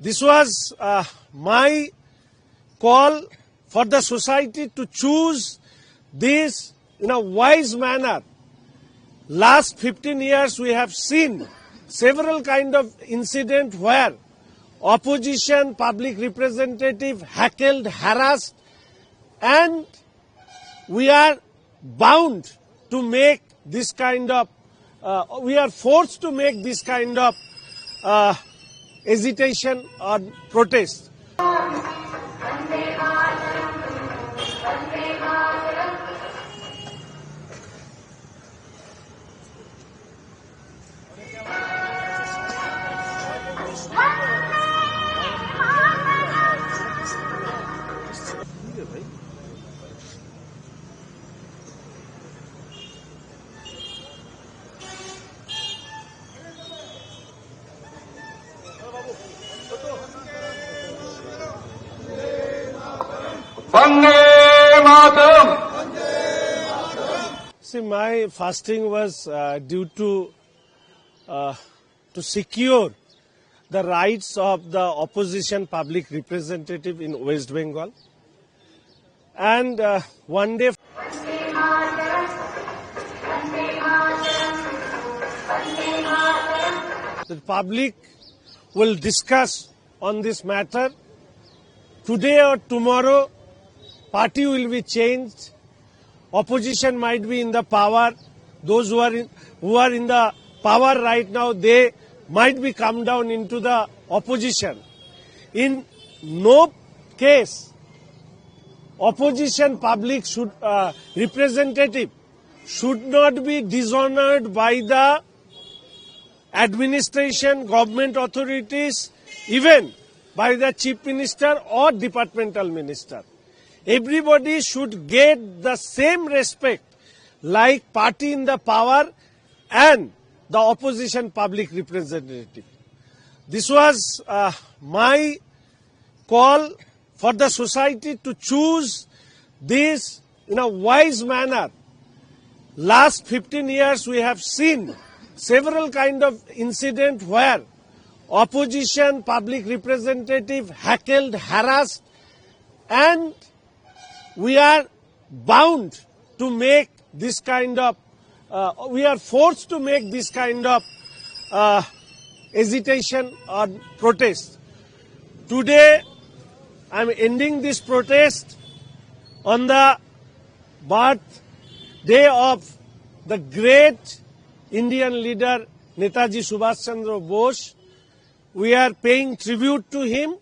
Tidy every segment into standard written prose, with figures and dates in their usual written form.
This was my call for the society to choose this in a wise manner. Last 15 years we have seen several kind of incident where opposition, public representative heckled, harassed, and we are bound to make this kind of, we are forced to make this kind of agitation or protest. See, my fasting was due to secure the rights of the opposition public representative in West Bengal. And one day the public will discuss on this matter. Today or tomorrow, party will be changed. Opposition might be in the power. Those who are in the power right now, they might be come down into the opposition. In no case, opposition public should representative should not be dishonored by the administration, government authorities, even by the chief minister or departmental minister. Everybody should get the same respect like party in the power and the opposition public representative. This was my call for the society to choose this in a wise manner. Last 15 years we have seen several kind of incident where opposition public representative heckled, harassed, and we are bound to make this kind of, we are forced to make this kind of agitation or protest. Today, I am ending this protest on the birthday of the great Indian leader Netaji Subhash Chandra Bose. We are paying tribute to him,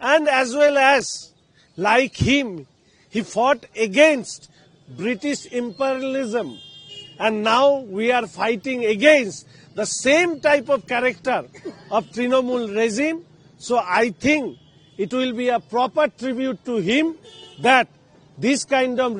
and as well as, like him, he fought against British imperialism, and now we are fighting against the same type of character of Trinamool regime. So I think it will be a proper tribute to him that this kind of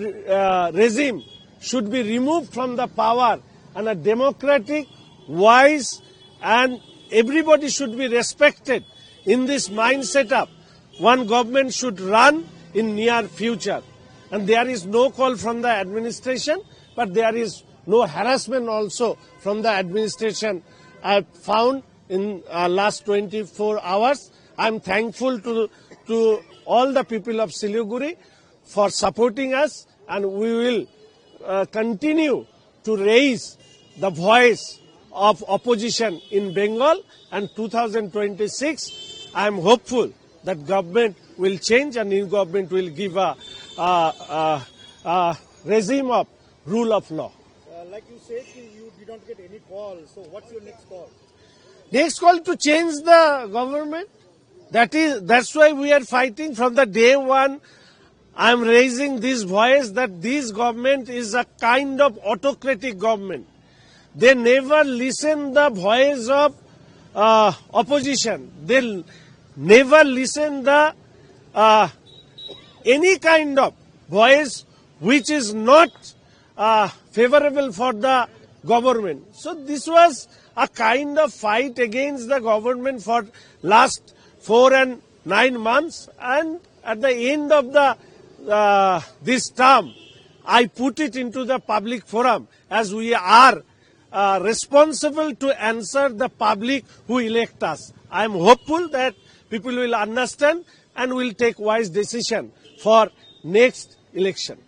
regime should be removed from the power, and a democratic, wise, and everybody should be respected in this mindset up. One government should run in near future. And there is no call from the administration, but there is no harassment also from the administration I have found in last 24 hours. I am thankful to all the people of Siliguri for supporting us, and we will continue to raise the voice of opposition in Bengal. And 2026, I am hopeful that government will change and new government will give a regime of rule of law. Like you said, you did not get any call. So what's your next call? Next call to change the government. That's why we are fighting from the day one. I am raising this voice that this government is a kind of autocratic government. They never listen the voice of opposition. They never listen the any kind of voice which is not favorable for the government. So this was a kind of fight against the government for last 4 and 9 months, and at the end of the this term, I put it into the public forum, as we are responsible to answer the public who elect us. I am hopeful that people will understand and will take wise decision for next election.